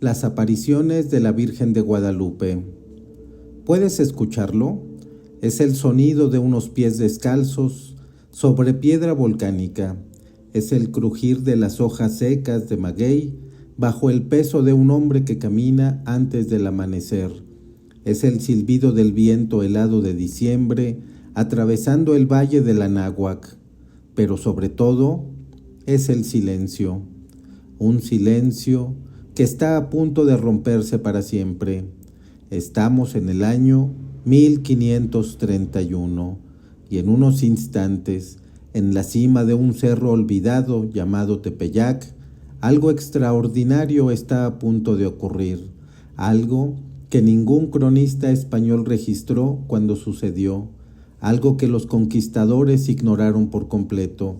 Las apariciones de la Virgen de Guadalupe. ¿Puedes escucharlo? Es el sonido de unos pies descalzos sobre piedra volcánica. Es el crujir de las hojas secas de maguey bajo el peso de un hombre que camina antes del amanecer. Es el silbido del viento helado de diciembre atravesando el valle del Anáhuac. Pero sobre todo es el silencio. Un silencio que está a punto de romperse para siempre. Estamos en el año 1531 y en unos instantes, en la cima de un cerro olvidado llamado Tepeyac, algo extraordinario está a punto de ocurrir, algo que ningún cronista español registró cuando sucedió, algo que los conquistadores ignoraron por completo,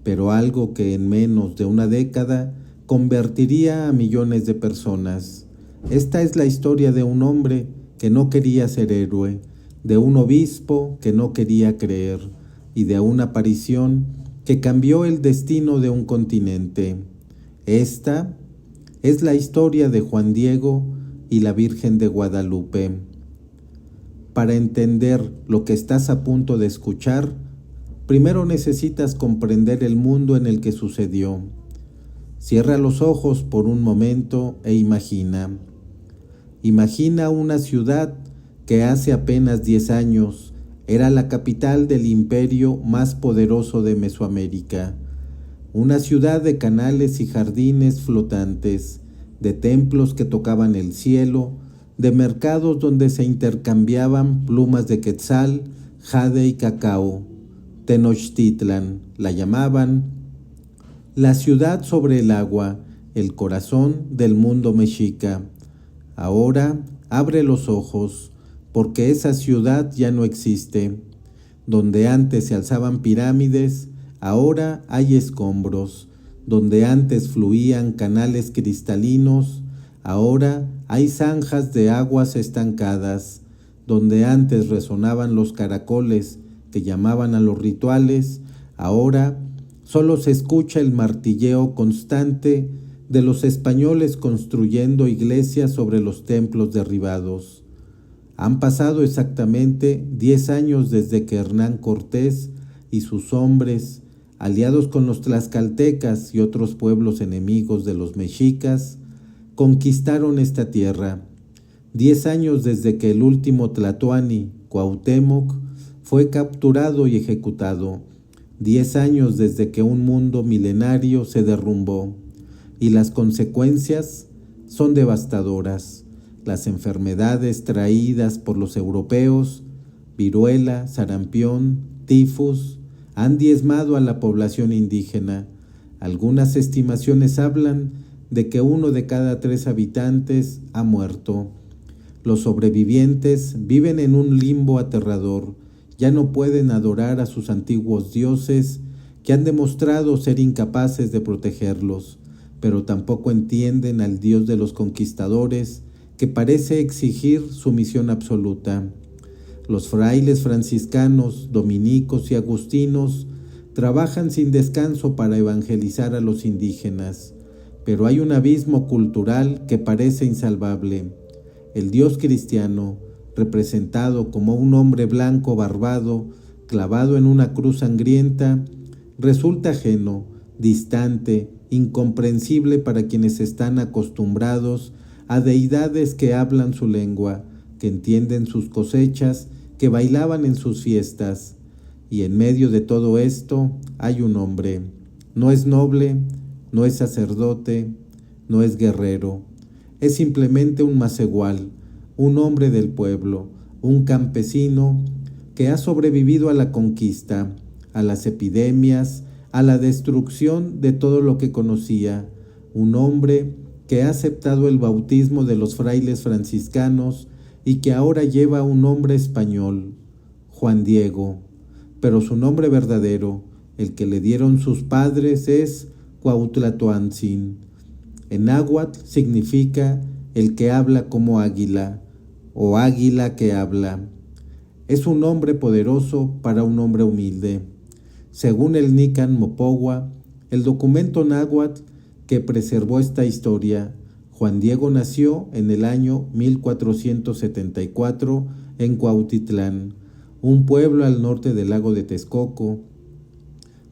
pero algo que en menos de una década convertiría a millones de personas. Esta es la historia de un hombre que no quería ser héroe, de un obispo que no quería creer y de una aparición que cambió el destino de un continente. Esta es la historia de Juan Diego y la Virgen de Guadalupe. Para entender lo que estás a punto de escuchar, primero necesitas comprender el mundo en el que sucedió. Cierra los ojos por un momento e imagina. Imagina una ciudad que hace apenas 10 años era la capital del imperio más poderoso de Mesoamérica. Una ciudad de canales y jardines flotantes, de templos que tocaban el cielo, de mercados donde se intercambiaban plumas de quetzal, jade y cacao. Tenochtitlan la llamaban la ciudad sobre el agua, el corazón del mundo mexica. Ahora abre los ojos, porque esa ciudad ya no existe. Donde antes se alzaban pirámides, ahora hay escombros. Donde antes fluían canales cristalinos, ahora hay zanjas de aguas estancadas. Donde antes resonaban los caracoles que llamaban a los rituales, ahora solo se escucha el martilleo constante de los españoles construyendo iglesias sobre los templos derribados. Han pasado exactamente 10 años desde que Hernán Cortés y sus hombres, aliados con los tlaxcaltecas y otros pueblos enemigos de los mexicas, conquistaron esta tierra. 10 años desde que el último tlatoani, Cuauhtémoc, fue capturado y ejecutado. 10 años desde que un mundo milenario se derrumbó, y las consecuencias son devastadoras. Las enfermedades traídas por los europeos, viruela, sarampión, tifus, han diezmado a la población indígena. Algunas estimaciones hablan de que 1 de cada 3 habitantes ha muerto. Los sobrevivientes viven en un limbo aterrador. Ya no pueden adorar a sus antiguos dioses que han demostrado ser incapaces de protegerlos, pero tampoco entienden al Dios de los conquistadores que parece exigir sumisión absoluta. Los frailes franciscanos, dominicos y agustinos trabajan sin descanso para evangelizar a los indígenas, pero hay un abismo cultural que parece insalvable. El Dios cristiano, representado como un hombre blanco barbado, clavado en una cruz sangrienta, resulta ajeno, distante, incomprensible para quienes están acostumbrados a deidades que hablan su lengua, que entienden sus cosechas, que bailaban en sus fiestas. Y en medio de todo esto hay un hombre. No es noble, no es sacerdote, no es guerrero. Es simplemente un macehual, un hombre del pueblo, un campesino que ha sobrevivido a la conquista, a las epidemias, a la destrucción de todo lo que conocía, un hombre que ha aceptado el bautismo de los frailes franciscanos y que ahora lleva un nombre español, Juan Diego, pero su nombre verdadero, el que le dieron sus padres, es Cuauhtlatoantzin. En náhuatl significa el que habla como águila, o águila que habla. Es un nombre poderoso para un hombre humilde. Según el Nican Mopohua, el documento náhuatl que preservó esta historia, Juan Diego nació en el año 1474 en Cuautitlán, un pueblo al norte del lago de Texcoco.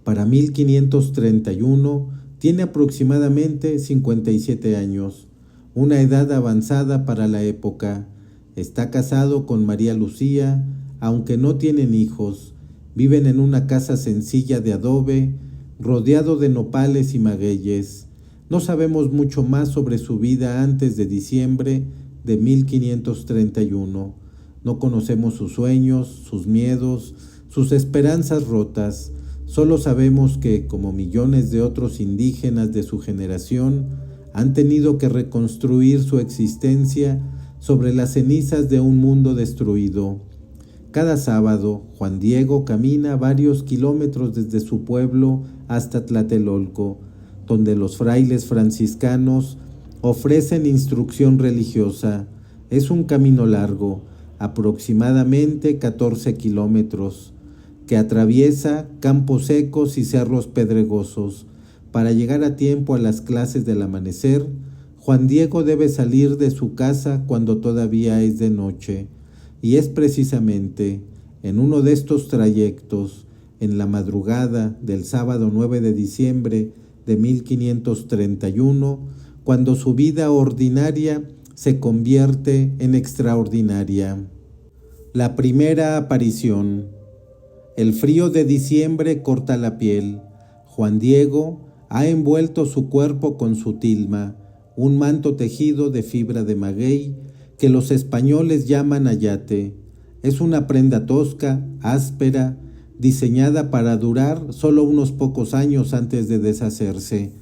Para 1531 tiene aproximadamente 57 años, una edad avanzada para la época. Está casado con María Lucía, aunque no tienen hijos. Viven en una casa sencilla de adobe, rodeado de nopales y magueyes. No sabemos mucho más sobre su vida antes de diciembre de 1531. No conocemos sus sueños, sus miedos, sus esperanzas rotas. Solo sabemos que, como millones de otros indígenas de su generación, han tenido que reconstruir su existencia sobre las cenizas de un mundo destruido. Cada sábado, Juan Diego camina varios kilómetros desde su pueblo hasta Tlatelolco, donde los frailes franciscanos ofrecen instrucción religiosa. Es un camino largo, aproximadamente 14 kilómetros, que atraviesa campos secos y cerros pedregosos. Para llegar a tiempo a las clases del amanecer, Juan Diego debe salir de su casa cuando todavía es de noche, y es precisamente en uno de estos trayectos, en la madrugada del sábado 9 de diciembre de 1531, cuando su vida ordinaria se convierte en extraordinaria. La primera aparición. El frío de diciembre corta la piel. Juan Diego ha envuelto su cuerpo con su tilma, un manto tejido de fibra de maguey que los españoles llaman ayate. Es una prenda tosca, áspera, diseñada para durar solo unos pocos años antes de deshacerse.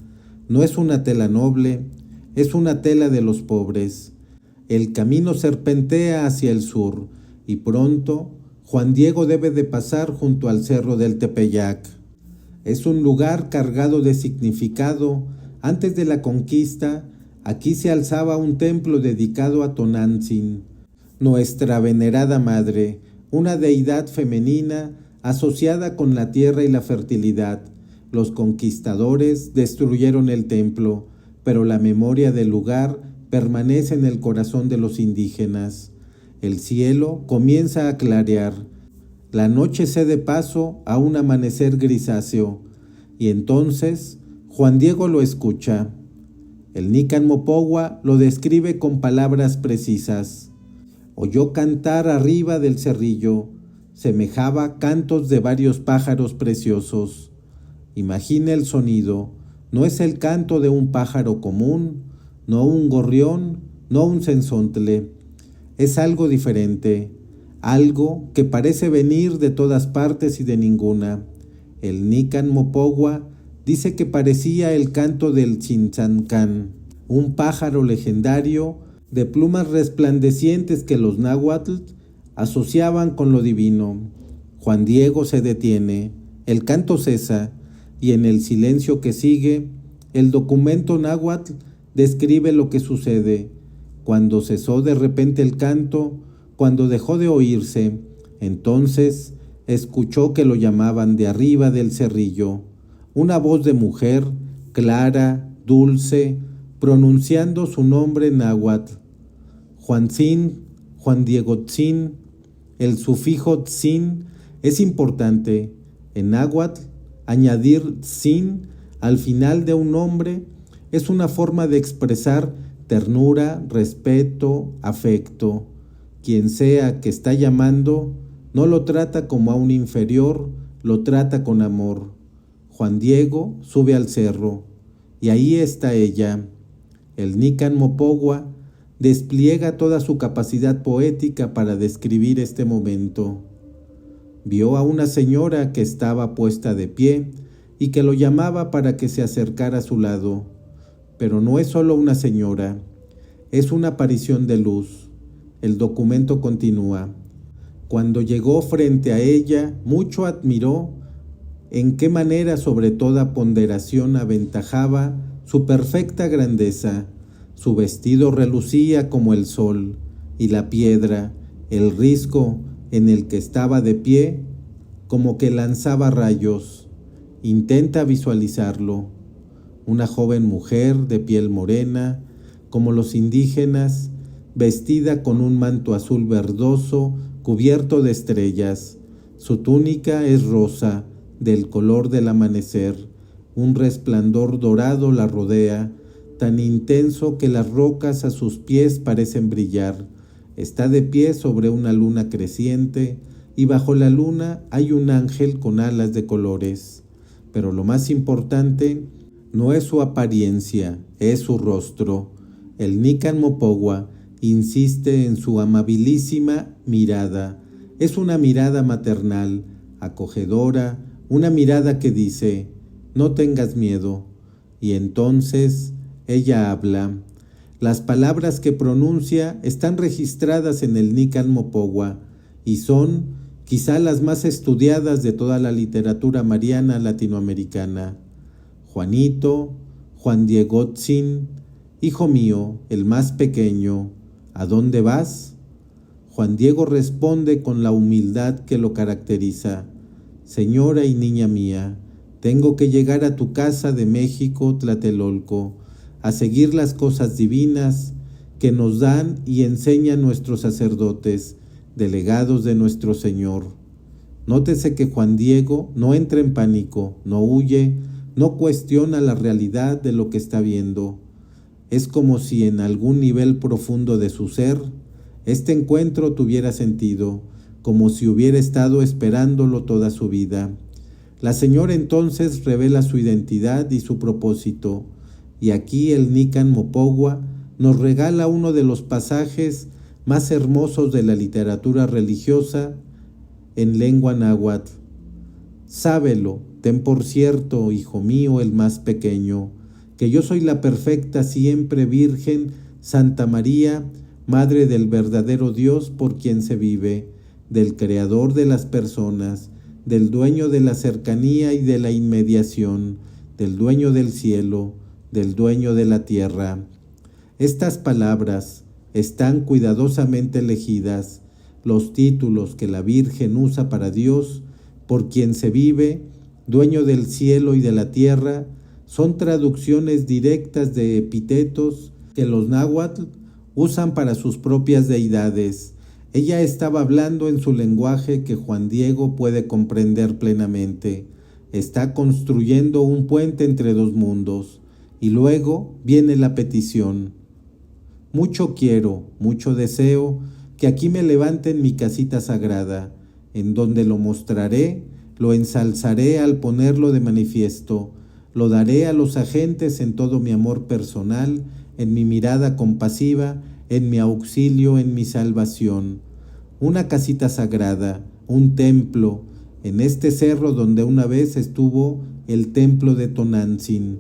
No es una tela noble, es una tela de los pobres. El camino serpentea hacia el sur, y pronto Juan Diego debe de pasar junto al cerro del Tepeyac. Es un lugar cargado de significado. Antes de la conquista, aquí se alzaba un templo dedicado a Tonantzin, nuestra venerada madre, una deidad femenina asociada con la tierra y la fertilidad. Los conquistadores destruyeron el templo, pero la memoria del lugar permanece en el corazón de los indígenas. El cielo comienza a clarear. La noche cede paso a un amanecer grisáceo, y entonces Juan Diego lo escucha. El Nican Mopogua lo describe con palabras precisas. Oyó cantar arriba del cerrillo, semejaba cantos de varios pájaros preciosos. Imagina el sonido, no es el canto de un pájaro común, no un gorrión, no un cenzontle. Es algo diferente, algo que parece venir de todas partes y de ninguna. El Nican Mopogua dice que parecía el canto del Tzintzantcán, un pájaro legendario de plumas resplandecientes que los náhuatl asociaban con lo divino. Juan Diego se detiene, el canto cesa, y en el silencio que sigue, el documento náhuatl describe lo que sucede. Cuando cesó de repente el canto, cuando dejó de oírse, entonces escuchó que lo llamaban de arriba del cerrillo. Una voz de mujer, clara, dulce, pronunciando su nombre náhuatl. Juantzin, Juan Diegotzin. El sufijo tzin es importante. En náhuatl, añadir tzin al final de un nombre es una forma de expresar ternura, respeto, afecto. Quien sea que está llamando, no lo trata como a un inferior, lo trata con amor. Juan Diego sube al cerro, y ahí está ella. El Nican Mopogua despliega toda su capacidad poética para describir este momento. Vio a una señora que estaba puesta de pie y que lo llamaba para que se acercara a su lado. Pero no es solo una señora, es una aparición de luz. El documento continúa. Cuando llegó frente a ella, mucho admiró en qué manera sobre toda ponderación aventajaba su perfecta grandeza. Su vestido relucía como el sol, y la piedra, el risco en el que estaba de pie, como que lanzaba rayos. Intenta visualizarlo. Una joven mujer de piel morena, como los indígenas, vestida con un manto azul verdoso cubierto de estrellas. Su túnica es rosa, del color del amanecer. Un resplandor dorado la rodea, tan intenso que las rocas a sus pies parecen brillar. Está de pie sobre una luna creciente, y bajo la luna hay un ángel con alas de colores. Pero lo más importante no es su apariencia, es su rostro. El Nican Mopogua insiste en su amabilísima mirada. Es una mirada maternal, acogedora, una mirada que dice: no tengas miedo. Y entonces ella habla. Las palabras que pronuncia están registradas en el Nican Mopogua y son quizá las más estudiadas de toda la literatura mariana latinoamericana. Juanito, Juan Diegotzin, hijo mío, el más pequeño, ¿a dónde vas? Juan Diego responde con la humildad que lo caracteriza: señora y niña mía, tengo que llegar a tu casa de México, Tlatelolco, a seguir las cosas divinas que nos dan y enseñan nuestros sacerdotes, delegados de nuestro Señor. Nótese que Juan Diego no entra en pánico, no huye, no cuestiona la realidad de lo que está viendo. Es como si en algún nivel profundo de su ser, este encuentro tuviera sentido, como si hubiera estado esperándolo toda su vida. La señora entonces revela su identidad y su propósito, y aquí el Nican Mopogua nos regala uno de los pasajes más hermosos de la literatura religiosa en lengua náhuatl. Sábelo, ten por cierto, hijo mío, el más pequeño, que yo soy la perfecta siempre Virgen Santa María, Madre del verdadero Dios por quien se vive, del Creador de las personas, del dueño de la cercanía y de la inmediación, del dueño del cielo, del dueño de la tierra. Estas palabras están cuidadosamente elegidas, los títulos que la Virgen usa para Dios, por quien se vive, dueño del cielo y de la tierra, son traducciones directas de epítetos que los náhuatl usan para sus propias deidades. Ella estaba hablando en su lenguaje que Juan Diego puede comprender plenamente. Está construyendo un puente entre dos mundos. Y luego viene la petición. Mucho quiero, mucho deseo que aquí me levanten mi casita sagrada, en donde lo mostraré, lo ensalzaré al ponerlo de manifiesto, lo daré a los agentes en todo mi amor personal, en mi mirada compasiva, en mi auxilio, en mi salvación. Una casita sagrada, un templo, en este cerro donde una vez estuvo el templo de Tonantzin.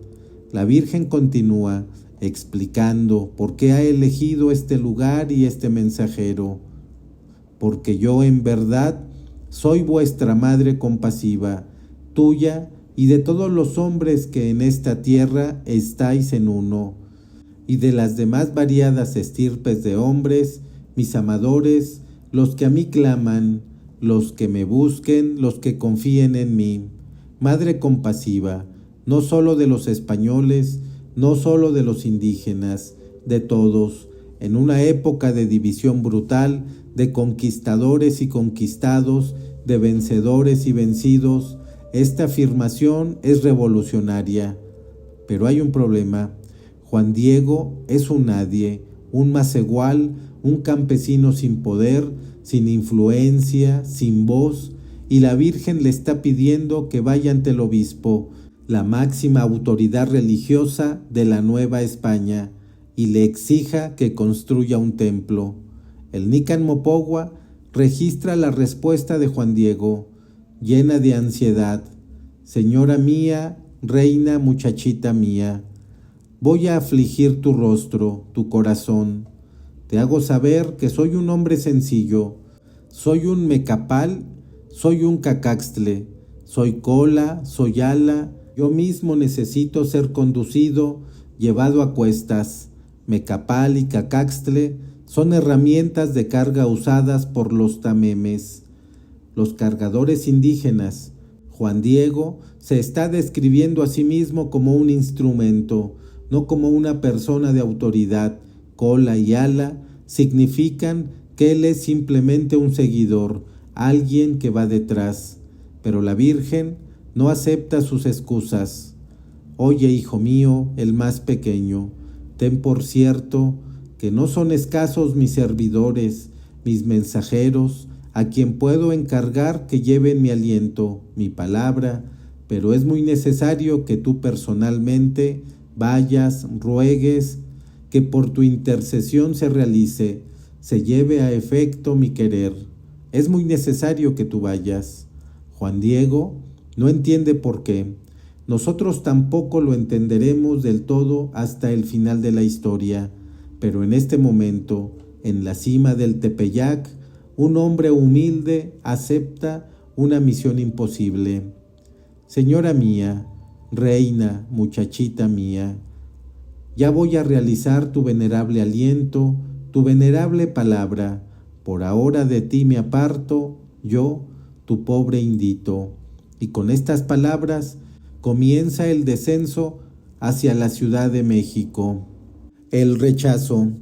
La Virgen continúa explicando por qué ha elegido este lugar y este mensajero. Porque yo en verdad soy vuestra madre compasiva, tuya y de todos los hombres que en esta tierra estáis en uno, y de las demás variadas estirpes de hombres, mis amadores, los que a mí claman, los que me busquen, los que confíen en mí. Madre compasiva, no solo de los españoles, no solo de los indígenas, de todos, en una época de división brutal, de conquistadores y conquistados, de vencedores y vencidos, esta afirmación es revolucionaria. Pero hay un problema. Juan Diego es un nadie, un macegual, un campesino sin poder, sin influencia, sin voz, y la Virgen le está pidiendo que vaya ante el obispo, la máxima autoridad religiosa de la Nueva España, y le exija que construya un templo. El Nican Mopogua registra la respuesta de Juan Diego, llena de ansiedad. Señora mía, reina muchachita mía, voy a afligir tu rostro, tu corazón. Te hago saber que soy un hombre sencillo, soy un mecapal, soy un cacaxtle, soy cola, soy ala, yo mismo necesito ser conducido, llevado a cuestas. Mecapal y cacaxtle son herramientas de carga usadas por los tamemes. Los cargadores indígenas. Juan Diego se está describiendo a sí mismo como un instrumento, no como una persona de autoridad, cola y ala, significan que él es simplemente un seguidor, alguien que va detrás. Pero la Virgen no acepta sus excusas. Oye, hijo mío, el más pequeño, ten por cierto que no son escasos mis servidores, mis mensajeros, a quien puedo encargar que lleven mi aliento, mi palabra, pero es muy necesario que tú personalmente vayas, ruegues, que por tu intercesión se realice, se lleve a efecto mi querer. Es muy necesario que tú vayas. Juan Diego no entiende por qué. Nosotros tampoco lo entenderemos del todo hasta el final de la historia, pero en este momento, en la cima del Tepeyac, un hombre humilde acepta una misión imposible. Señora mía, reina, muchachita mía, ya voy a realizar tu venerable aliento, tu venerable palabra. Por ahora de ti me aparto, yo, tu pobre indito. Y con estas palabras comienza el descenso hacia la Ciudad de México. El rechazo.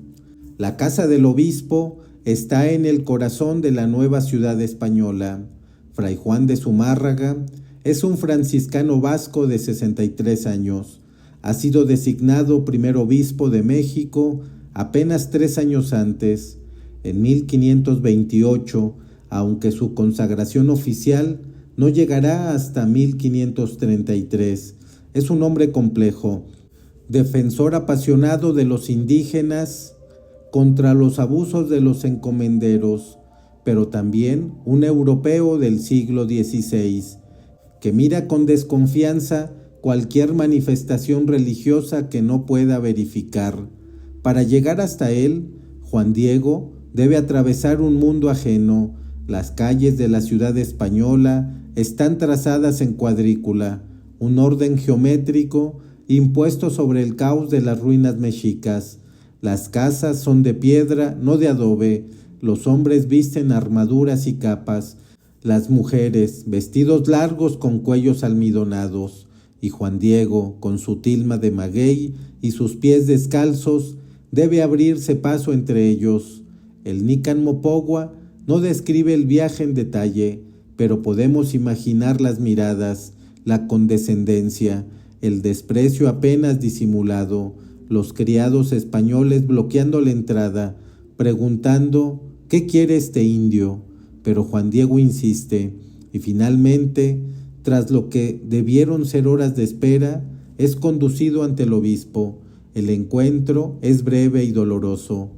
La casa del obispo está en el corazón de la nueva ciudad española. Fray Juan de Zumárraga es un franciscano vasco de 63 años. Ha sido designado primer obispo de México apenas 3 años antes, en 1528, aunque su consagración oficial no llegará hasta 1533. Es un hombre complejo, defensor apasionado de los indígenas contra los abusos de los encomenderos, pero también un europeo del siglo XVI, que mira con desconfianza cualquier manifestación religiosa que no pueda verificar. Para llegar hasta él, Juan Diego debe atravesar un mundo ajeno. Las calles de la ciudad española están trazadas en cuadrícula, un orden geométrico impuesto sobre el caos de las ruinas mexicas. Las casas son de piedra, no de adobe. Los hombres visten armaduras y capas, las mujeres vestidos largos con cuellos almidonados, y Juan Diego, con su tilma de maguey y sus pies descalzos, debe abrirse paso entre ellos. El Nican Mopogua no describe el viaje en detalle, pero podemos imaginar las miradas, la condescendencia, el desprecio apenas disimulado, los criados españoles bloqueando la entrada, preguntando ¿qué quiere este indio? Pero Juan Diego insiste, y finalmente, tras lo que debieron ser horas de espera, es conducido ante el obispo. El encuentro es breve y doloroso.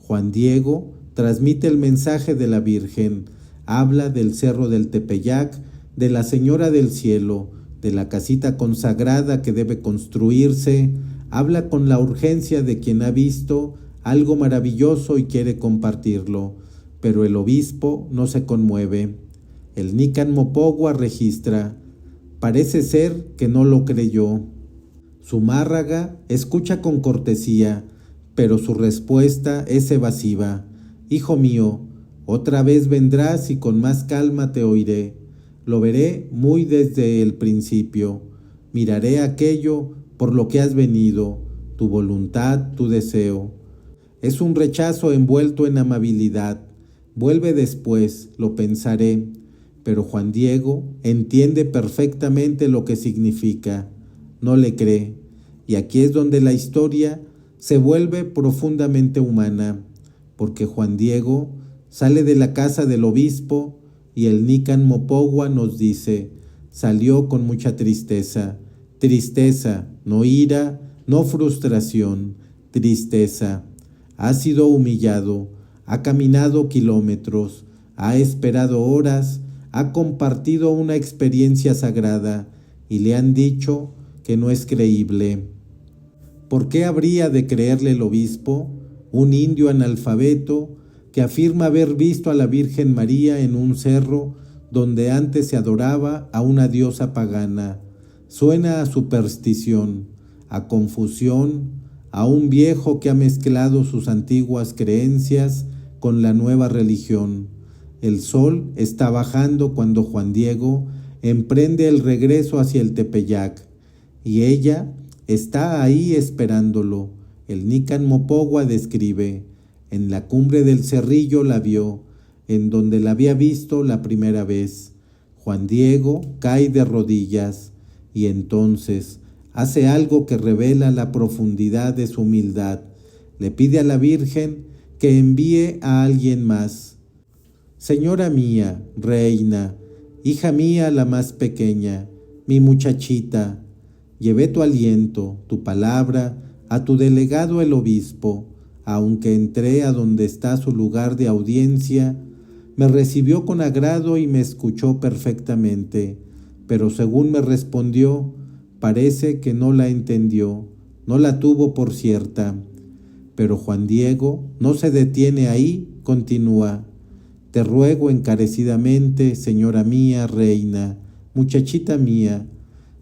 Juan Diego transmite el mensaje de la Virgen, habla del cerro del Tepeyac, de la Señora del Cielo, de la casita consagrada que debe construirse, habla con la urgencia de quien ha visto algo maravilloso y quiere compartirlo, pero el obispo no se conmueve. El Nican Mopogua registra, parece ser que no lo creyó. Zumárraga escucha con cortesía, pero su respuesta es evasiva. Hijo mío, otra vez vendrás y con más calma te oiré. Lo veré muy desde el principio. Miraré aquello por lo que has venido, tu voluntad, tu deseo. Es un rechazo envuelto en amabilidad. Vuelve después, lo pensaré. Pero Juan Diego entiende perfectamente lo que significa. No le cree. Y aquí es donde la historia se vuelve profundamente humana, porque Juan Diego sale de la casa del obispo y el Nican Mopogua nos dice, salió con mucha tristeza, tristeza, no ira, no frustración, tristeza. Ha sido humillado, ha caminado kilómetros, ha esperado horas, ha compartido una experiencia sagrada y le han dicho que no es creíble. ¿Por qué habría de creerle el obispo, un indio analfabeto que afirma haber visto a la Virgen María en un cerro donde antes se adoraba a una diosa pagana? Suena a superstición, a confusión, a un viejo que ha mezclado sus antiguas creencias con la nueva religión. El sol está bajando cuando Juan Diego emprende el regreso hacia el Tepeyac, y ella está ahí esperándolo. El Nican Mopogua describe: en la cumbre del cerrillo la vio, en donde la había visto la primera vez. Juan Diego cae de rodillas y entonces hace algo que revela la profundidad de su humildad. Le pide a la Virgen que envíe a alguien más. Señora mía, reina, hija mía la más pequeña, mi muchachita, llevé tu aliento, tu palabra, a tu delegado el obispo. Aunque entré a donde está su lugar de audiencia, me recibió con agrado y me escuchó perfectamente, pero según me respondió, parece que no la entendió, no la tuvo por cierta. Pero Juan Diego no se detiene ahí, continúa: te ruego encarecidamente, señora mía, reina, muchachita mía,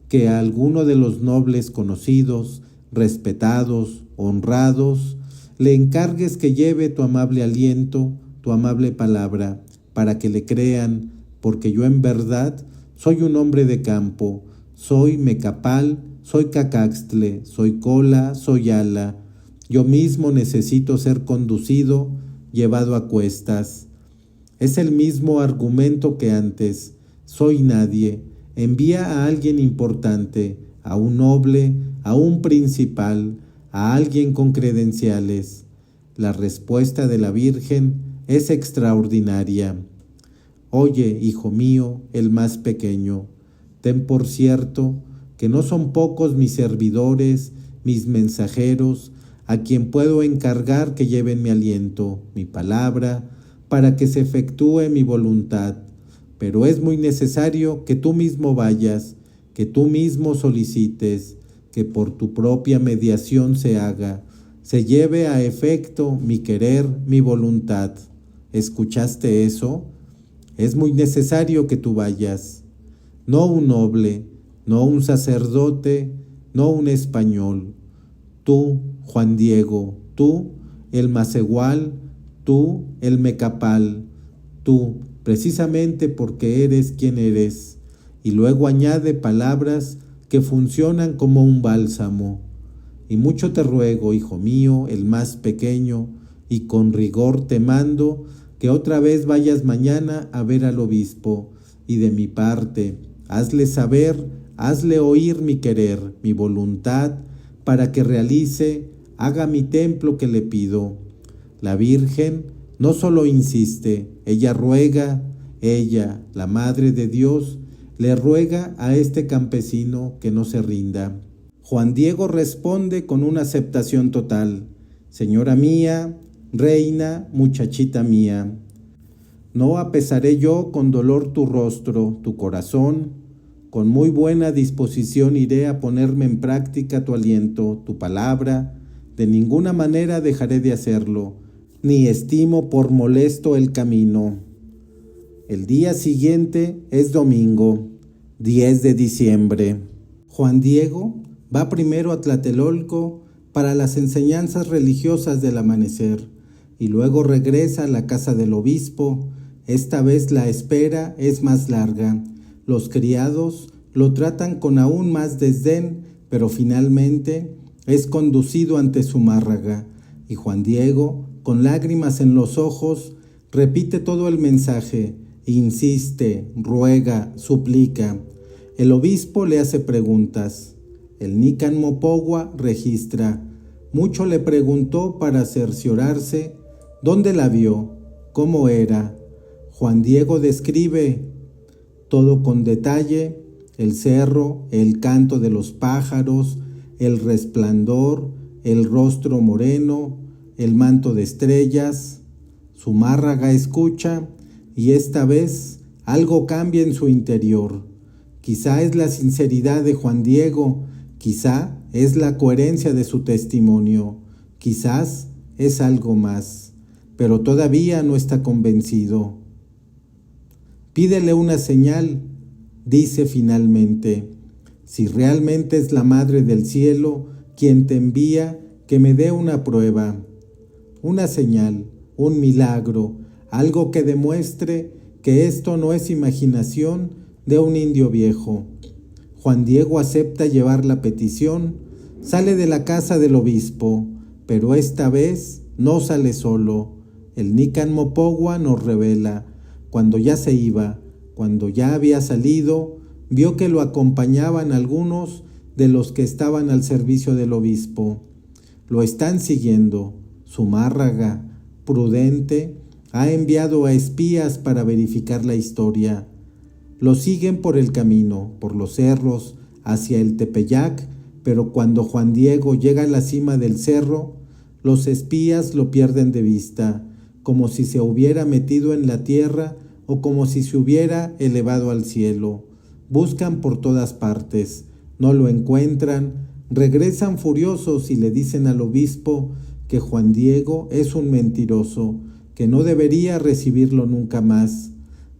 que a alguno de los nobles conocidos, respetados, honrados, le encargues que lleve tu amable aliento, tu amable palabra, para que le crean, porque yo en verdad soy un hombre de campo, soy mecapal, soy cacaxtle, soy cola, soy ala. Yo mismo necesito ser conducido, llevado a cuestas. Es el mismo argumento que antes. Soy nadie. Envía a alguien importante, a un noble, a un principal, a alguien con credenciales. La respuesta de la Virgen es extraordinaria. Oye, hijo mío, el más pequeño, ten por cierto que no son pocos mis servidores, mis mensajeros, a quien puedo encargar que lleven mi aliento, mi palabra, para que se efectúe mi voluntad. Pero es muy necesario que tú mismo vayas, que tú mismo solicites, que por tu propia mediación se haga, se lleve a efecto mi querer, mi voluntad. ¿Escuchaste eso? Es muy necesario que tú vayas. No un noble, no un sacerdote, no un español. Tú, Juan Diego, tú, el Macehual, tú, el Mecapal, tú, precisamente porque eres quien eres. Y luego añade palabras que funcionan como un bálsamo. Y mucho te ruego, hijo mío, el más pequeño, y con rigor te mando que otra vez vayas mañana a ver al obispo, y de mi parte, hazle saber, hazle oír mi querer, mi voluntad, para que realice, haga mi templo que le pido. La Virgen no solo insiste, ella ruega, ella, la Madre de Dios, le ruega a este campesino que no se rinda. Juan Diego responde con una aceptación total: señora mía, reina, muchachita mía, no apesaré yo con dolor tu rostro, tu corazón, con muy buena disposición iré a ponerme en práctica tu aliento, tu palabra, de ninguna manera dejaré de hacerlo, ni estimo por molesto el camino. El día siguiente es domingo, 10 de diciembre. Juan Diego va primero a Tlatelolco para las enseñanzas religiosas del amanecer y luego regresa a la casa del obispo. Esta vez la espera es más larga. Los criados lo tratan con aún más desdén, pero finalmente es conducido ante Zumárraga y Juan Diego, con lágrimas en los ojos, repite todo el mensaje, insiste, ruega, suplica. El obispo le hace preguntas. El Nican Mopogua registra. Mucho le preguntó para cerciorarse dónde la vio, cómo era. Juan Diego describe todo con detalle: el cerro, el canto de los pájaros, el resplandor, el rostro moreno, el manto de estrellas. Zumárraga escucha y esta vez algo cambia en su interior. Quizá es la sinceridad de Juan Diego, quizá es la coherencia de su testimonio, quizás es algo más, pero todavía no está convencido. Pídele una señal, dice finalmente. Si realmente es la Madre del Cielo quien te envía, que me dé una prueba, una señal, un milagro, algo que demuestre que esto no es imaginación de un indio viejo. Juan Diego acepta llevar la petición, Sale de la casa del obispo, pero esta vez no sale solo. El Nican Mopogua nos revela, cuando ya se iba, cuando ya había salido, vio que lo acompañaban algunos de los que estaban al servicio del obispo. Lo están siguiendo. Zumárraga, prudente, ha enviado a espías para verificar la historia. Lo siguen por el camino, por los cerros, hacia el Tepeyac, pero cuando Juan Diego llega a la cima del cerro, los espías lo pierden de vista, como si se hubiera metido en la tierra o como si se hubiera elevado al cielo. Buscan por todas partes, no lo encuentran, regresan furiosos y le dicen al obispo que Juan Diego es un mentiroso, que no debería recibirlo nunca más.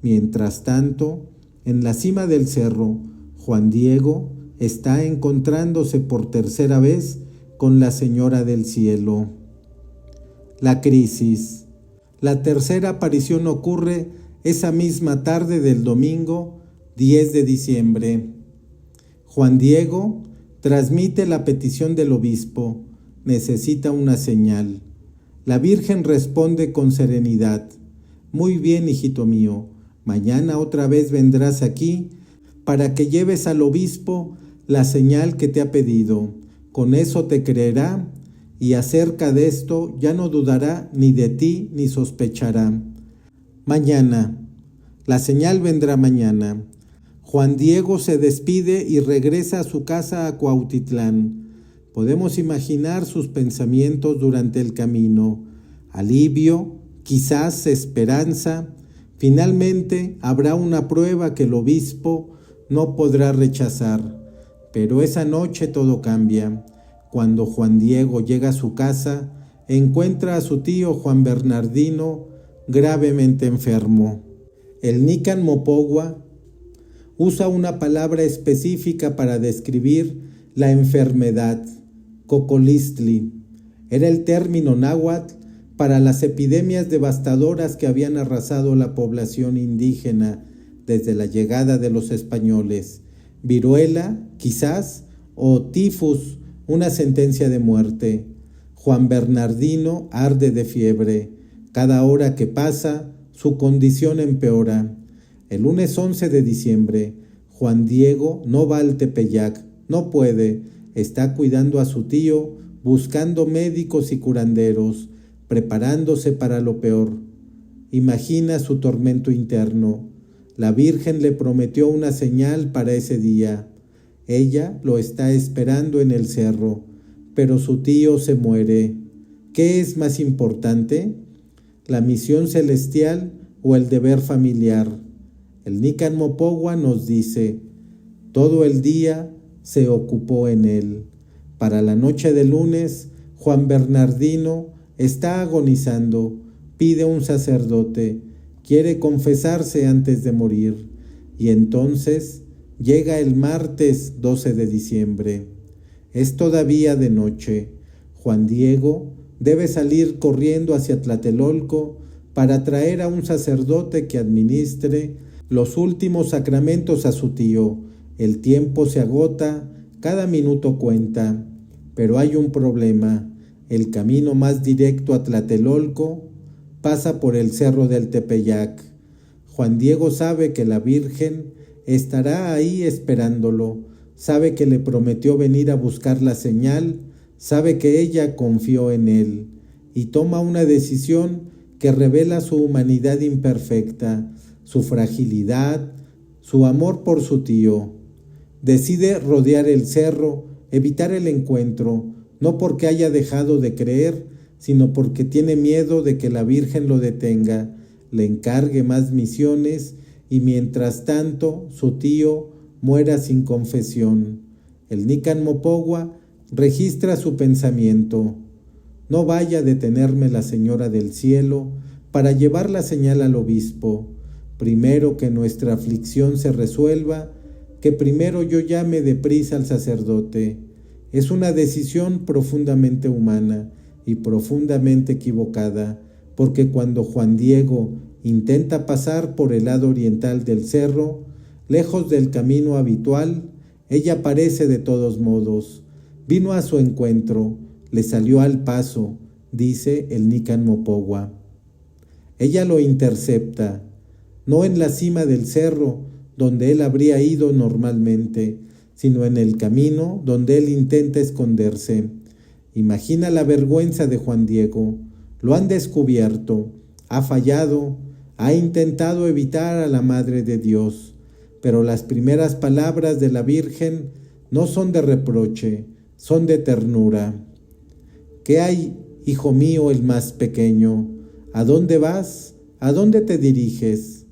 Mientras tanto, en la cima del cerro, Juan Diego está encontrándose por tercera vez con la Señora del Cielo. La crisis. La tercera aparición ocurre esa misma tarde del domingo 10 de diciembre. Juan Diego transmite la petición del obispo, necesita una señal. La Virgen responde con serenidad: muy bien, hijito mío, mañana otra vez vendrás aquí para que lleves al obispo la señal que te ha pedido. Con eso te creerá y acerca de esto ya no dudará ni de ti ni sospechará. Mañana. La señal vendrá mañana. Juan Diego se despide y regresa a su casa a Cuautitlán. Podemos imaginar sus pensamientos durante el camino. Alivio, quizás esperanza. Finalmente habrá una prueba que el obispo no podrá rechazar. Pero esa noche todo cambia. Cuando Juan Diego llega a su casa, encuentra a su tío Juan Bernardino gravemente enfermo. El Nican Mopogua usa una palabra específica para describir la enfermedad: cocolistli. Era el término náhuatl para las epidemias devastadoras que habían arrasado la población indígena desde la llegada de los españoles. Viruela, quizás, o tifus, una sentencia de muerte. Juan Bernardino arde de fiebre. Cada hora que pasa, su condición empeora. El lunes 11 de diciembre, Juan Diego no va al Tepeyac, no puede, está cuidando a su tío, buscando médicos y curanderos, preparándose para lo peor. Imagina su tormento interno. La Virgen le prometió una señal para ese día. Ella lo está esperando en el cerro, pero su tío se muere. ¿Qué es más importante? ¿La misión celestial o el deber familiar? El Nican Mopogua nos dice: todo el día se ocupó en él. Para la noche de lunes, Juan Bernardino está agonizando, pide un sacerdote, quiere confesarse antes de morir, y entonces llega el martes 12 de diciembre. Es todavía de noche. Juan Diego debe salir corriendo hacia Tlatelolco para traer a un sacerdote que administre los últimos sacramentos a su tío. El tiempo se agota, cada minuto cuenta, pero hay un problema. El camino más directo a Tlatelolco pasa por el cerro del Tepeyac. Juan Diego sabe que la Virgen estará ahí esperándolo, sabe que le prometió venir a buscar la señal, sabe que ella confió en él y toma una decisión que revela su humanidad imperfecta, su fragilidad, su amor por su tío. Decide rodear el cerro, evitar el encuentro, no porque haya dejado de creer, sino porque tiene miedo de que la Virgen lo detenga, le encargue más misiones y mientras tanto su tío muera sin confesión. El Nican Mopogua registra su pensamiento: no vaya a detenerme la Señora del Cielo para llevar la señal al obispo. Primero que nuestra aflicción se resuelva, que primero yo llame deprisa al sacerdote. Es una decisión profundamente humana y profundamente equivocada, porque cuando Juan Diego intenta pasar por el lado oriental del cerro, lejos del camino habitual, ella aparece de todos modos. vino a su encuentro, le salió al paso, dice el Nican Mopogua. Ella lo intercepta, no en la cima del cerro, donde él habría ido normalmente, sino en el camino donde él intenta esconderse. Imagina la vergüenza de Juan Diego. Lo han descubierto, ha fallado, ha intentado evitar a la Madre de Dios, pero las primeras palabras de la Virgen no son de reproche, son de ternura. ¿Qué hay, hijo mío, el más pequeño? ¿A dónde vas? ¿A dónde te diriges?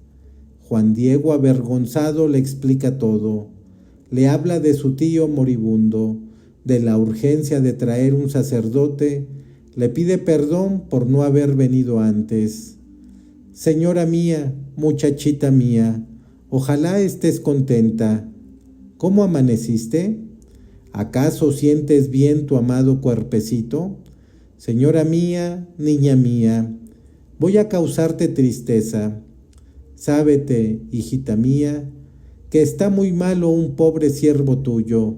Juan Diego, avergonzado, le explica todo. Le habla de su tío moribundo, de la urgencia de traer un sacerdote, le pide perdón por no haber venido antes. Señora mía, muchachita mía, ojalá estés contenta. ¿Cómo amaneciste? ¿Acaso sientes bien tu amado cuerpecito? Señora mía, niña mía, voy a causarte tristeza. Sábete, hijita mía, que está muy malo un pobre siervo tuyo,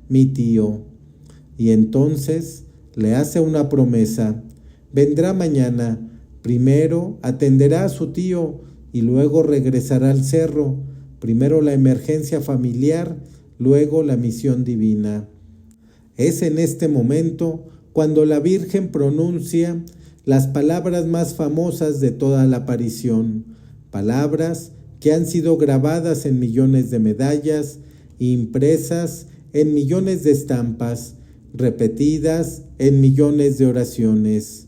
mi tío. Y entonces le hace una promesa. Vendrá mañana, primero atenderá a su tío y luego regresará al cerro, primero la emergencia familiar, luego la misión divina. Es en este momento cuando la Virgen pronuncia las palabras más famosas de toda la aparición, palabras que han sido grabadas en millones de medallas, impresas en millones de estampas, repetidas en millones de oraciones.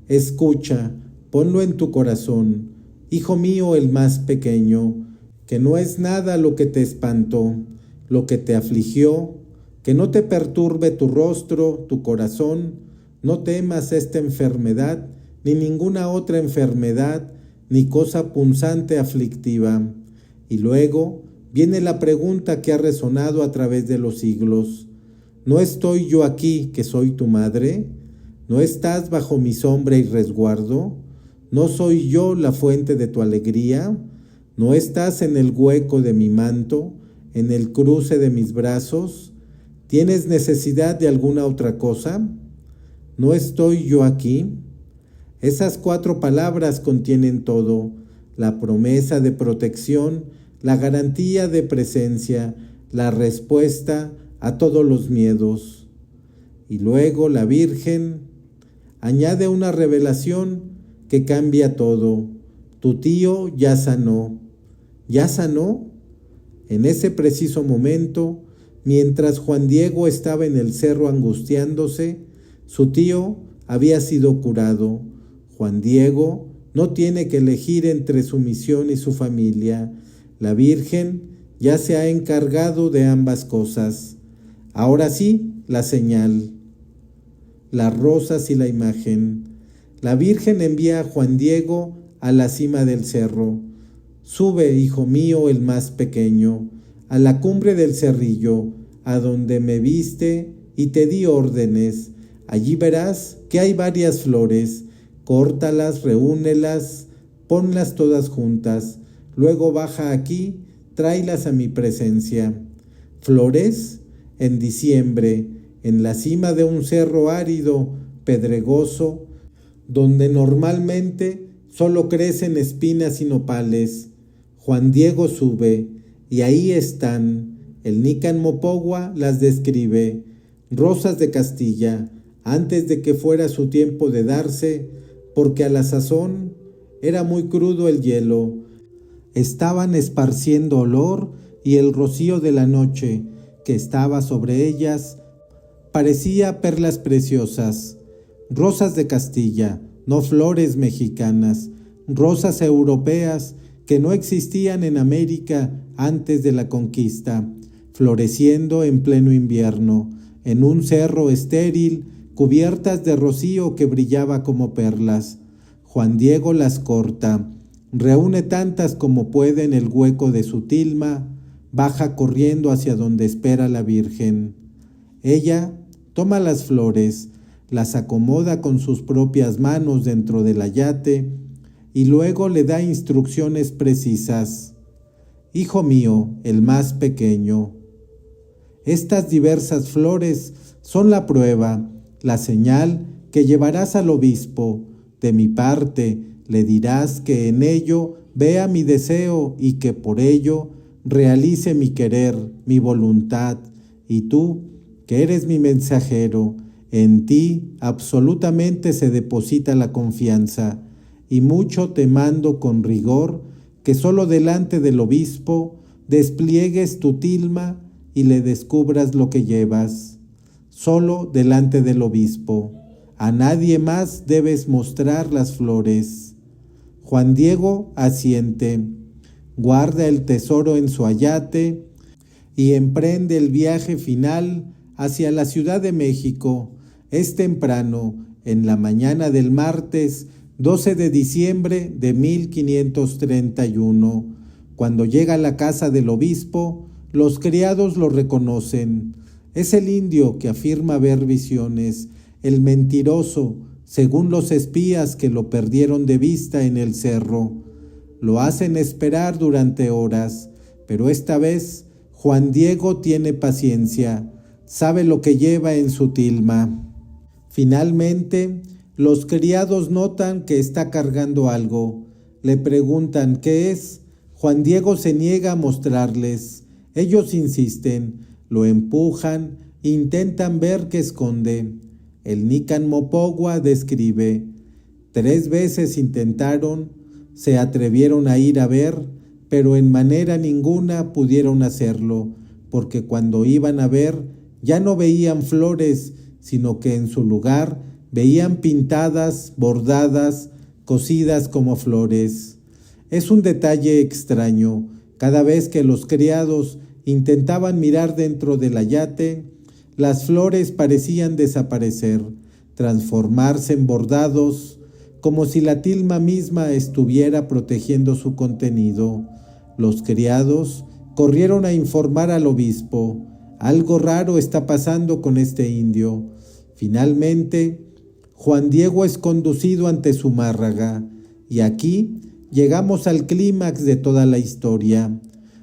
Escucha, ponlo en tu corazón, hijo mío el más pequeño, que no es nada lo que te espantó, lo que te afligió, que no te perturbe tu rostro, tu corazón, no temas esta enfermedad, ni ninguna otra enfermedad, ni cosa punzante aflictiva. Y luego viene la pregunta que ha resonado a través de los siglos. ¿No estoy yo aquí, que soy tu madre? ¿No estás bajo mi sombra y resguardo? ¿No soy yo la fuente de tu alegría? ¿No estás en el hueco de mi manto, en el cruce de mis brazos? ¿Tienes necesidad de alguna otra cosa? ¿No estoy yo aquí? Esas 4 palabras contienen todo: la promesa de protección, la garantía de presencia, la respuesta a todos los miedos. Y luego la Virgen añade una revelación que cambia todo. Tu tío ya sanó. ¿Ya sanó? En ese preciso momento, mientras Juan Diego estaba en el cerro angustiándose, su tío había sido curado. Juan Diego no tiene que elegir entre su misión y su familia. La Virgen ya se ha encargado de ambas cosas. Ahora sí, la señal, las rosas y la imagen. La Virgen envía a Juan Diego a la cima del cerro. Sube, hijo mío, el más pequeño, a la cumbre del cerrillo, a donde me viste y te di órdenes. Allí verás que hay varias flores. Córtalas, reúnelas, ponlas todas juntas. Luego baja aquí, tráelas a mi presencia. Flores, en diciembre, en la cima de un cerro árido, pedregoso, donde normalmente solo crecen espinas y nopales. Juan Diego sube, y ahí están. El Nican Mopogua las describe. Rosas de Castilla, antes de que fuera su tiempo de darse, porque a la sazón era muy crudo el hielo. Estaban esparciendo olor, y el rocío de la noche que estaba sobre ellas parecía perlas preciosas. Rosas de Castilla, no flores mexicanas, rosas europeas que no existían en América antes de la conquista, floreciendo en pleno invierno, en un cerro estéril, cubiertas de rocío que brillaba como perlas. Juan Diego las corta, reúne tantas como puede en el hueco de su tilma, baja corriendo hacia donde espera la Virgen. Ella toma las flores, las acomoda con sus propias manos dentro del ayate y luego le da instrucciones precisas. Hijo mío, el más pequeño, Estas diversas flores son la prueba, la señal que llevarás al obispo. De mi parte, le dirás que en ello vea mi deseo y que por ello realice mi querer, mi voluntad. Y tú, que eres mi mensajero, en ti absolutamente se deposita la confianza, y mucho te mando con rigor que solo delante del obispo despliegues tu tilma y le descubras lo que llevas. Solo delante del obispo. A nadie más debes mostrar las flores. Juan Diego asiente, guarda el tesoro en su ayate y emprende el viaje final hacia la Ciudad de México. Es temprano, en la mañana del martes 12 de diciembre de 1531. Cuando llega a la casa del obispo, los criados lo reconocen. Es el indio que afirma ver visiones, el mentiroso, según los espías que lo perdieron de vista en el cerro. Lo hacen esperar durante horas, pero esta vez Juan Diego tiene paciencia, sabe lo que lleva en su tilma. Finalmente, los criados notan que está cargando algo. Le preguntan qué es. Juan Diego se niega a mostrarles. Ellos insisten, lo empujan, intentan ver qué esconde. El Nican Mopogua describe: 3 veces intentaron, se atrevieron a ir a ver, pero en manera ninguna pudieron hacerlo, porque cuando iban a ver ya no veían flores, sino que en su lugar veían pintadas, bordadas, cosidas como flores. Es un detalle extraño. Cada vez que los criados intentaban mirar dentro del ayate, las flores parecían desaparecer, transformarse en bordados, como si la tilma misma estuviera protegiendo su contenido. Los criados corrieron a informar al obispo. Algo raro está pasando con este indio. Finalmente, Juan Diego es conducido ante Zumárraga, y aquí llegamos al clímax de toda la historia.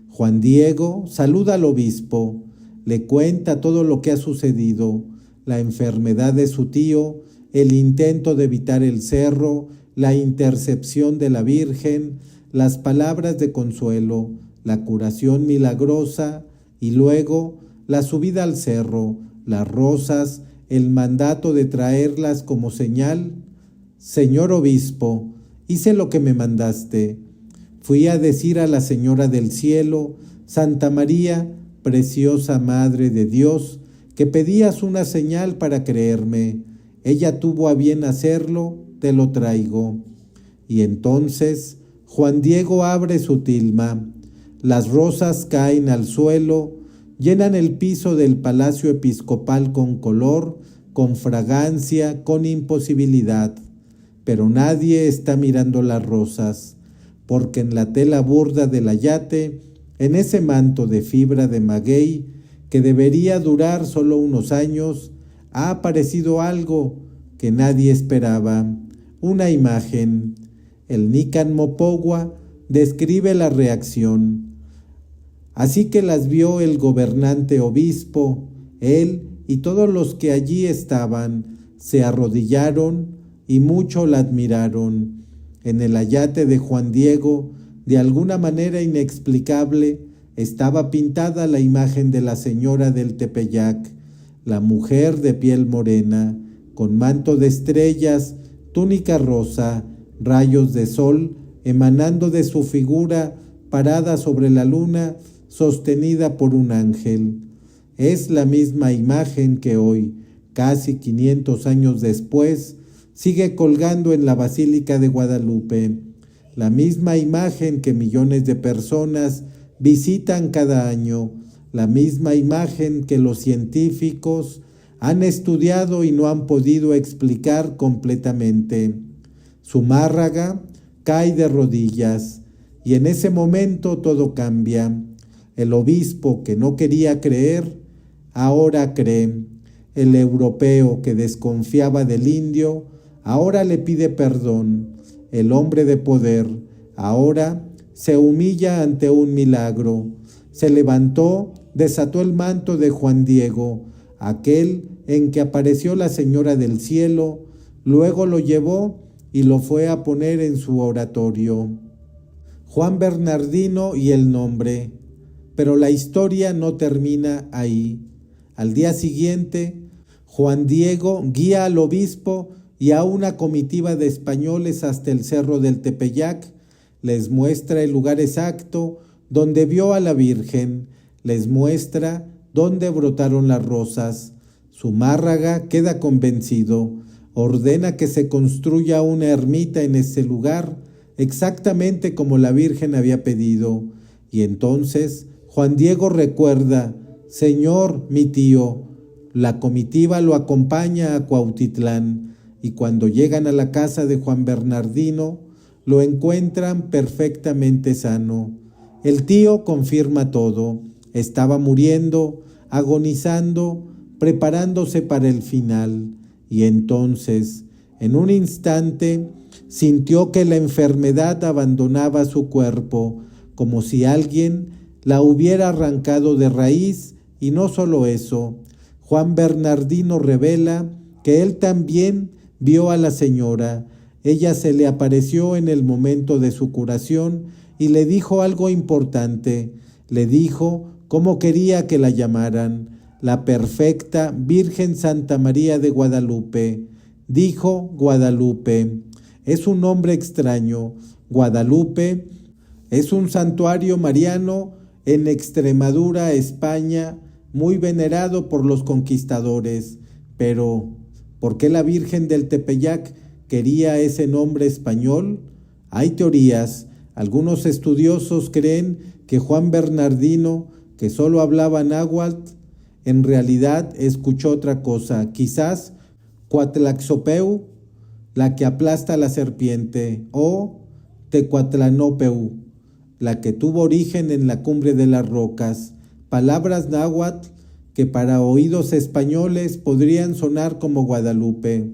Juan Diego saluda al obispo, le cuenta todo lo que ha sucedido, la enfermedad de su tío, el intento de evitar el cerro, la intercepción de la Virgen, las palabras de consuelo, la curación milagrosa y luego la subida al cerro, las rosas, el mandato de traerlas como señal. Señor obispo, hice lo que me mandaste. Fui a decir a la Señora del Cielo, Santa María, preciosa Madre de Dios, que pedías una señal para creerme. Ella tuvo a bien hacerlo, te lo traigo. Y entonces Juan Diego abre su tilma. Las rosas caen al suelo, llenan el piso del palacio episcopal con color, con fragancia, con imposibilidad. Pero nadie está mirando las rosas, porque en la tela burda del ayate, en ese manto de fibra de maguey, que debería durar solo unos años, ha aparecido algo que nadie esperaba, una imagen. El Nican Mopogua describe la reacción. Así que las vio el gobernante obispo, él y todos los que allí estaban, se arrodillaron y mucho la admiraron. En el ayate de Juan Diego, de alguna manera inexplicable, estaba pintada la imagen de la señora del Tepeyac, la mujer de piel morena, con manto de estrellas, túnica rosa, rayos de sol emanando de su figura, parada sobre la luna, sostenida por un ángel. Es la misma imagen que hoy, casi 500 años después, sigue colgando en la Basílica de Guadalupe, la misma imagen que millones de personas visitan cada año, la misma imagen que los científicos han estudiado y no han podido explicar completamente. Zumárraga cae de rodillas y en ese momento todo cambia. El obispo que no quería creer, ahora cree. El europeo que desconfiaba del indio, ahora le pide perdón. El hombre de poder, ahora se humilla ante un milagro. Se levantó desató el manto de Juan Diego, aquel en que apareció la Señora del Cielo, luego lo llevó y lo fue a poner en su oratorio. Juan Bernardino y el nombre. Pero la historia no termina ahí. Al día siguiente, Juan Diego guía al obispo y a una comitiva de españoles hasta el cerro del Tepeyac, les muestra el lugar exacto donde vio a la Virgen, les muestra dónde brotaron las rosas. Zumárraga queda convencido, ordena que se construya una ermita en ese lugar, exactamente como la Virgen había pedido, y entonces Juan Diego recuerda: Señor, mi tío. La comitiva lo acompaña a Cuautitlán, y cuando llegan a la casa de Juan Bernardino, lo encuentran perfectamente sano. El tío confirma todo: estaba muriendo, agonizando, preparándose para el final, y entonces, en un instante, sintió que la enfermedad abandonaba su cuerpo, como si alguien la hubiera arrancado de raíz. Y no solo eso, Juan Bernardino revela que él también vio a la señora. Ella se le apareció en el momento de su curación y le dijo algo importante. Le dijo cómo quería que la llamaran: la perfecta Virgen Santa María de Guadalupe. Dijo Guadalupe. Es un nombre extraño. Guadalupe es un santuario mariano en Extremadura, España, muy venerado por los conquistadores. Pero, ¿por qué la Virgen del Tepeyac quería ese nombre español? Hay teorías. Algunos estudiosos creen que Juan Bernardino, que solo hablaba náhuatl, en realidad escuchó otra cosa, quizás Cuatlaxopeu, la que aplasta a la serpiente, o Tecuatlanopeu, la que tuvo origen en la cumbre de las rocas, palabras náhuatl que para oídos españoles podrían sonar como Guadalupe.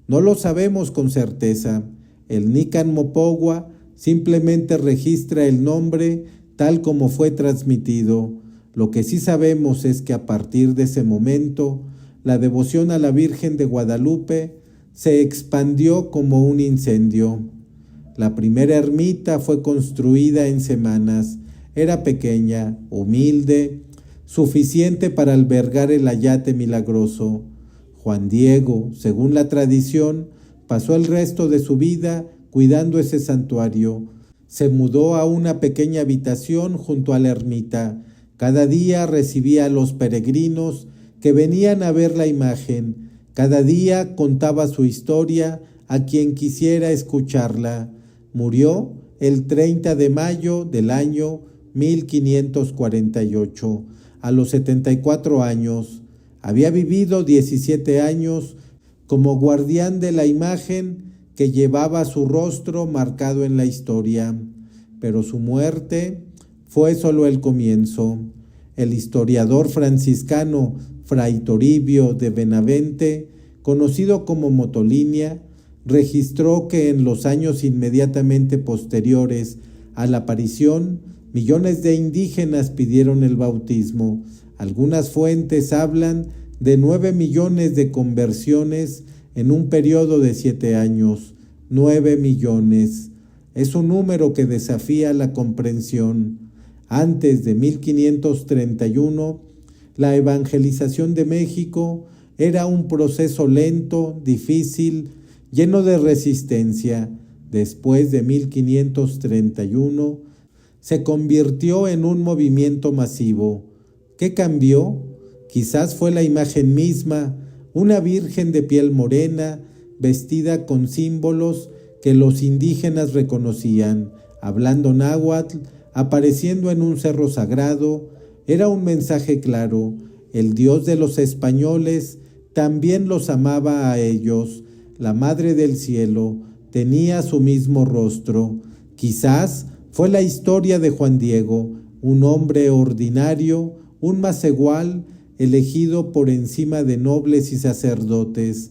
No lo sabemos con certeza. El Nican Mopogua simplemente registra el nombre tal como fue transmitido. Lo que sí sabemos es que a partir de ese momento, la devoción a la Virgen de Guadalupe se expandió como un incendio. La primera ermita fue construida en semanas. Era pequeña, humilde, suficiente para albergar el ayate milagroso. Juan Diego, según la tradición, pasó el resto de su vida cuidando ese santuario. Se mudó a una pequeña habitación junto a la ermita. Cada día recibía a los peregrinos que venían a ver la imagen. Cada día contaba su historia a quien quisiera escucharla. Murió el 30 de mayo del año 1548, a los 74 años. Había vivido 17 años como guardián de la imagen que llevaba su rostro marcado en la historia, pero su muerte fue solo el comienzo. El historiador franciscano Fray Toribio de Benavente, conocido como Motolinia, registró que en los años inmediatamente posteriores a la aparición, millones de indígenas pidieron el bautismo. Algunas fuentes hablan de 9 millones de conversiones en un periodo de 7 años. 9 millones. Es un número que desafía la comprensión. Antes de 1531, la evangelización de México era un proceso lento, difícil, lleno de resistencia. Después de 1531, se convirtió en un movimiento masivo. ¿Qué cambió? Quizás fue la imagen misma, una virgen de piel morena, vestida con símbolos que los indígenas reconocían, hablando náhuatl, apareciendo en un cerro sagrado. Era un mensaje claro: el Dios de los españoles también los amaba a ellos. La Madre del Cielo tenía su mismo rostro. Quizás fue la historia de Juan Diego, un hombre ordinario, un macehual, elegido por encima de nobles y sacerdotes.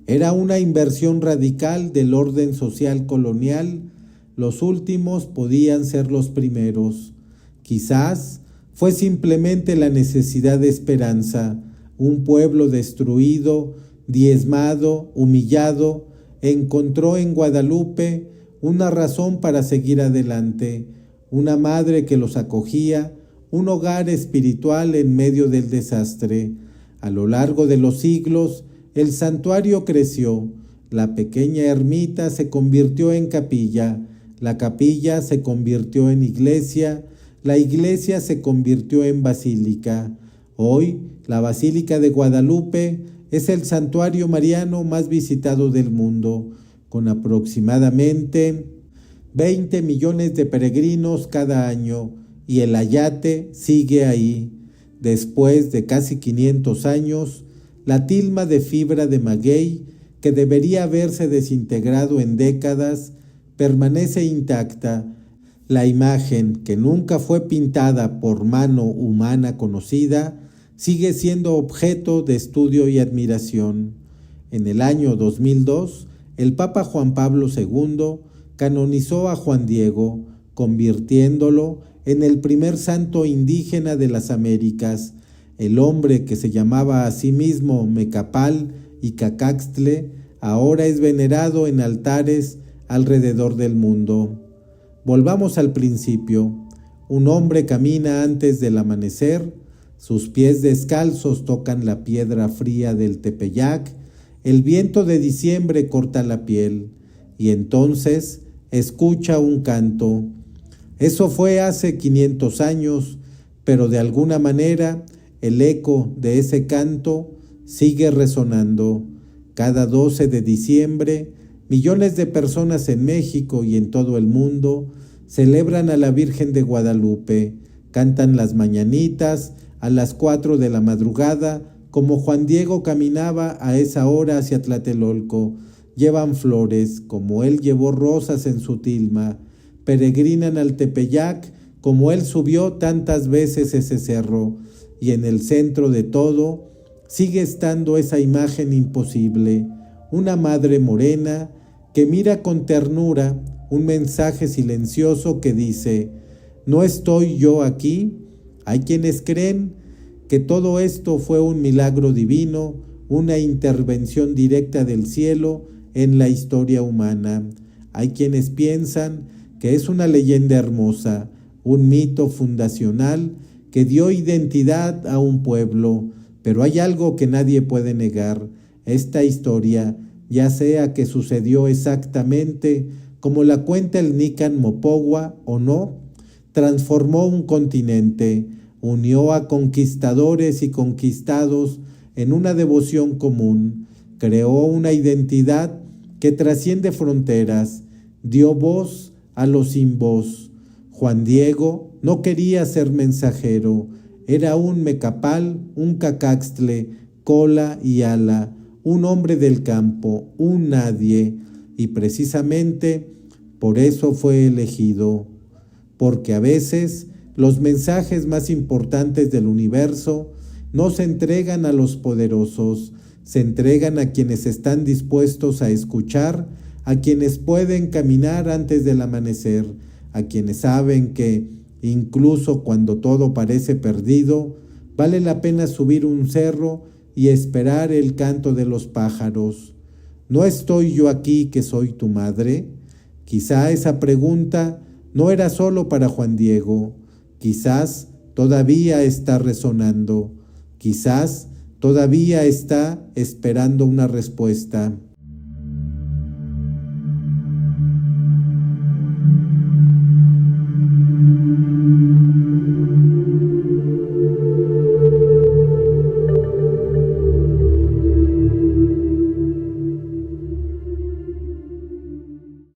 Era una inversión radical del orden social colonial. Los últimos podían ser los primeros. Quizás Fue simplemente la necesidad de esperanza. Un pueblo destruido, diezmado, humillado, encontró en Guadalupe una razón para seguir adelante, una madre que los acogía, un hogar espiritual en medio del desastre. A lo largo de los siglos, el santuario creció, la pequeña ermita se convirtió en capilla, la capilla se convirtió en iglesia, la iglesia se convirtió en basílica. Hoy, la Basílica de Guadalupe es el santuario mariano más visitado del mundo, con aproximadamente 20 millones de peregrinos cada año, y el ayate sigue ahí. Después de casi 500 años, la tilma de fibra de maguey, que debería haberse desintegrado en décadas, permanece intacta. La imagen, que nunca fue pintada por mano humana conocida, sigue siendo objeto de estudio y admiración. En el año 2002, el Papa Juan Pablo II canonizó a Juan Diego, convirtiéndolo en el primer santo indígena de las Américas. El hombre que se llamaba a sí mismo Mecapal y Cacaxtle ahora es venerado en altares alrededor del mundo. Volvamos al principio. Un hombre camina antes del amanecer, sus pies descalzos tocan la piedra fría del Tepeyac, el viento de diciembre corta la piel, y entonces escucha un canto. Eso fue hace 500 años, pero de alguna manera el eco de ese canto sigue resonando. Cada 12 de diciembre, millones de personas en México y en todo el mundo celebran a la Virgen de Guadalupe, cantan las mañanitas a las 4 de la madrugada, como Juan Diego caminaba a esa hora hacia Tlatelolco. Llevan flores, como él llevó rosas en su tilma. Peregrinan al Tepeyac, como él subió tantas veces ese cerro. Y en el centro de todo sigue estando esa imagen imposible, una madre morena que mira con ternura un mensaje silencioso que dice: ¿no estoy yo aquí? Hay quienes creen que todo esto fue un milagro divino, una intervención directa del cielo en la historia humana. Hay quienes piensan que es una leyenda hermosa, un mito fundacional que dio identidad a un pueblo, pero hay algo que nadie puede negar. Esta historia, ya sea que sucedió exactamente como la cuenta el Nican Mopogua o no, transformó un continente, unió a conquistadores y conquistados en una devoción común, creó una identidad que trasciende fronteras, dio voz a los sin voz. Juan Diego no quería ser mensajero, era un Mecapal, un Cacaxtle, cola y ala, un hombre del campo, un nadie, y precisamente por eso fue elegido, porque a veces los mensajes más importantes del universo no se entregan a los poderosos, se entregan a quienes están dispuestos a escuchar, a quienes pueden caminar antes del amanecer, a quienes saben que, incluso cuando todo parece perdido, vale la pena subir un cerro y esperar el canto de los pájaros. ¿No estoy yo aquí que soy tu madre? Quizá esa pregunta no era solo para Juan Diego, quizás todavía está resonando, quizás todavía está esperando una respuesta.